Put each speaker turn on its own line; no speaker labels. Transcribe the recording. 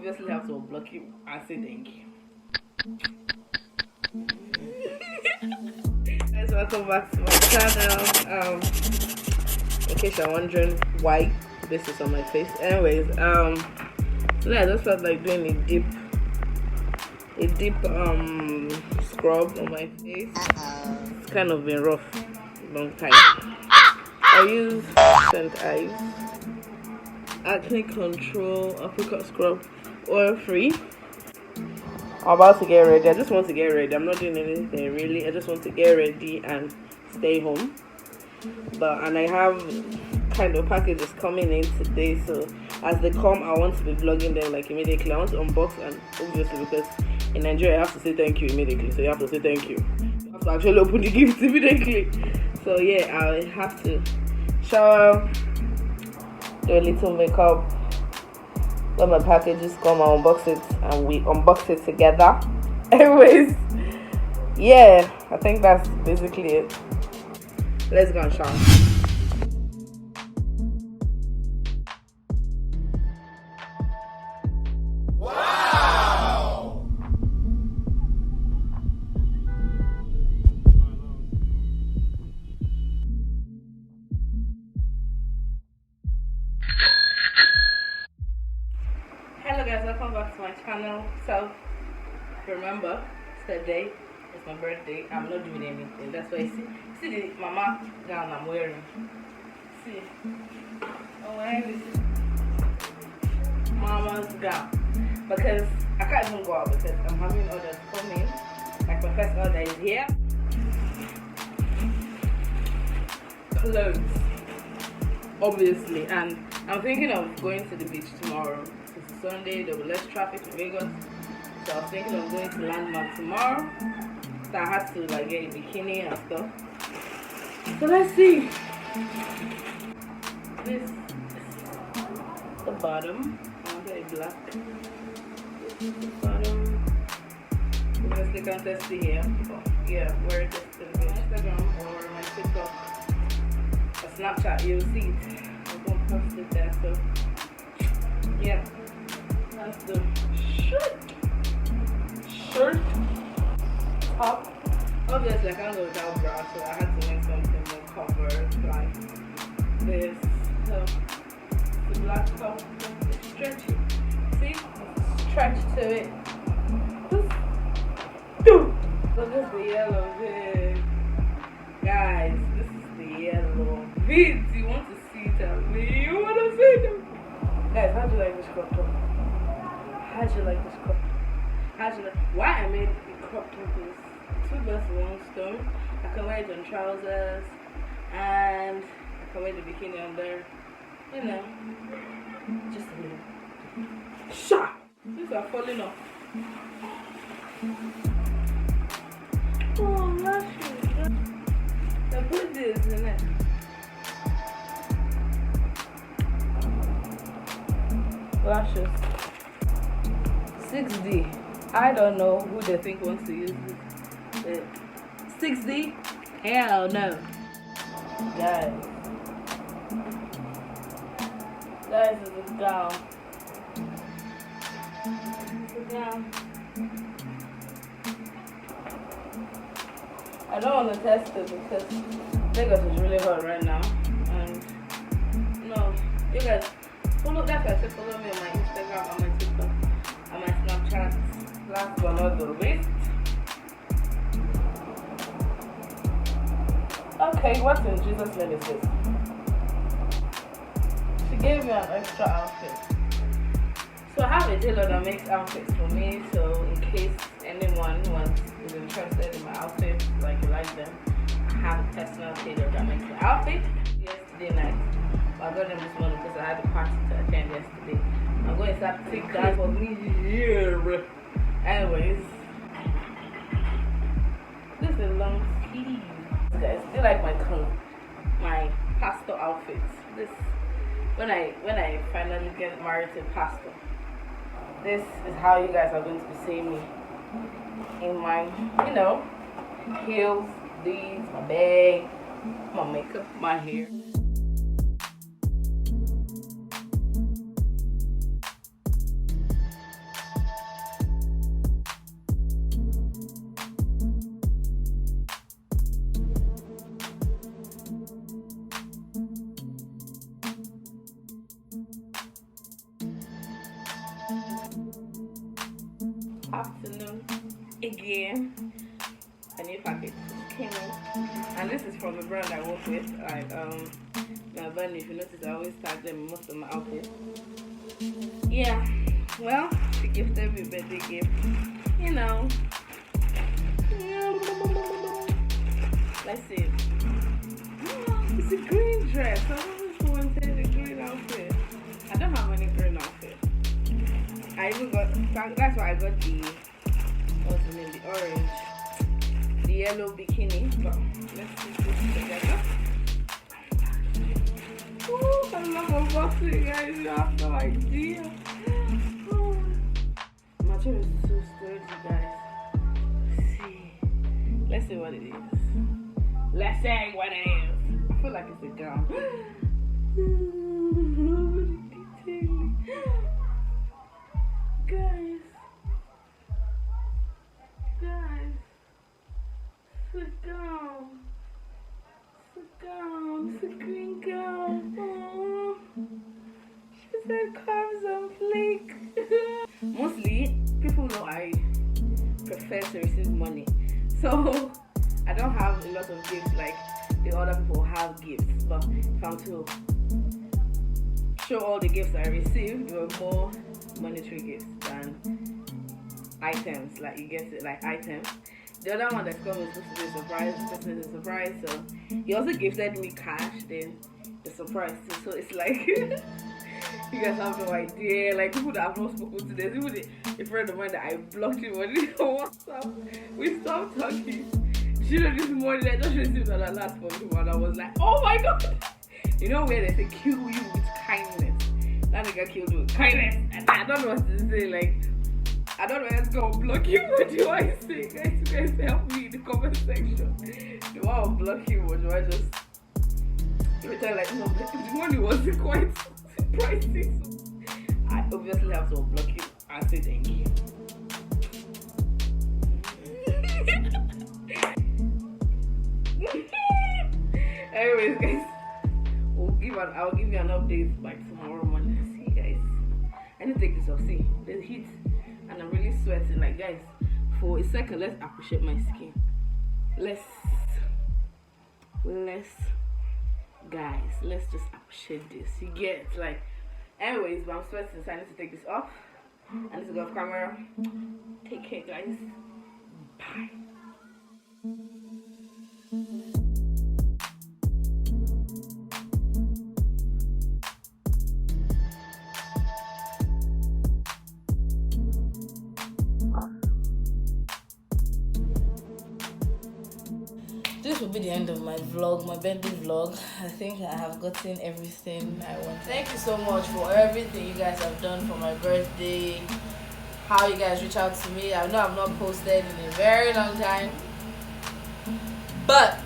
obviously have to unblock you and say thank you. Guys, welcome back to my channel. In case you're wondering why this is on my face, anyways, today I just felt like doing a deep scrub on my face. It's kind of been rough, long time. I use St. Ives Acne Control Apricot Scrub, oil free. I'm about to get ready. I just want to get ready. I'm not doing anything really. I just want to get ready and stay home. And I have kind of packages coming in today, so as they come I want to be vlogging them like immediately. I want to unbox, and obviously because in Nigeria I have to say thank you immediately, so you have to say thank you. You have to actually open the gift immediately. So yeah, I have to shower, do a little makeup. When my packages come, I'll unbox it and we unbox it together. Anyways, yeah, I think that's basically it. Let's go and shower. Hello guys, welcome back to my channel. So remember, today is my birthday. I'm not doing anything. That's why you see the mama gown I'm wearing. See, I'm wearing this mama's gown because I can't even go out because I'm having orders coming. Like my first order is here. Clothes, obviously, and I'm thinking of going to the beach tomorrow. It's Sunday, there will be less traffic in Lagos, so I was thinking of going to Landmark tomorrow. So I had to like get a bikini and stuff. So let's see. This is the bottom. I'll get a black. This is the bottom. Because they can test it here. But yeah, where it is to my Instagram or my TikTok or Snapchat, you'll see it. I'm gonna post it there. So yeah. That's the shirt top. Obviously I can't go without bra, so I had to make something more covered like this. So the black top is stretchy. See? Stretch to it. Look at the yellow bit. Guys, this is the yellow bit. You want to see it at me? You want to see them? Guys, how do you like this crop top? How do you like this crop top? Why I made the crop top is 2 birds with 1 stone. I can wear it on trousers and I can wear the bikini on there. You know, just a little. Shut! These are falling off. Oh, lashes. I put this in it. Lashes 6D. I don't know who they think wants to use this. 6D? Hell no. Guys, it's a gown. It's a gown. I don't want to test it because Lagos is really hot right now. And no, you guys. Follow me on my Instagram, on my TikTok, on my Snapchat. Last but not the least. Okay, what in Jesus' name is this? She gave me an extra outfit. So I have a tailor that makes outfits for me, so in case anyone is interested in my outfits, like you like them, I have a personal tailor that makes the outfit. Yesterday night. I got them this morning because I had a party to attend yesterday. I'm going to start to take that for me here. Anyways, this is a long sleeve. Guys, do you like my pastor outfits? This when I finally get married to pastor. This is how you guys are going to be seeing me in my, heels, these, my bag, my makeup, my hair. afternoon again. A new package came in, and this is from a brand I work with. Like my brand, if you notice, I always tag them in most of my outfits. Yeah, well, she gifted me a birthday gift. You know. Let's see. Oh, it's a green dress. I always wanted a green outfit. I don't have any green outfit. I even got, that's why I got the, what's the name, the orange, the yellow bikini. But let's see this together. Oh, I love unboxing, guys. You have no idea. Oh. My material is so sturdy, guys. Let's see what it is. Let's see what it is. I feel like it's a gown. Guys, it's a gown. It's a gown. It's a green gown. Oh. She said curves on fleek. Mostly, people know I prefer to receive money. So, I don't have a lot of gifts like the other people have gifts. But if I'm to show all the gifts I received, there were more monetary gifts than items. Like, you get it, like items. The other one that's coming is supposed to be a surprise. This person is a surprise. So, he also gifted me cash, then the surprise too. So, it's like, you guys have no idea. Like, people that I've not spoken to, there's even a friend of mine that I blocked him on WhatsApp. We stopped talking. She know this morning I just received an alert from him and I was like, oh my god! You know where they say kill you with kindness? That nigga killed you with kindness. And I don't know what to say. Like, I don't know what's gonna block you. What do I say? Guys, you guys help me in the comment section. Do I block him or do I just pretend like no? The money wasn't quite pricey. So I obviously have to block you and say thank you. Anyways, guys, I'll give you an update by tomorrow morning. See, guys, I need to take this off. See, there's heat, and I'm really sweating. Like, guys, for a second, let's appreciate my skin. Let's just appreciate this. You get like, anyways, but I'm sweating, so I need to take this off. I need to go off camera. Take care, guys. Bye. This will be the end of my vlog, my birthday vlog. I think I have gotten everything I want. Thank you so much for everything you guys have done for my birthday. How you guys reach out to me. I know I've not posted in a very long time, but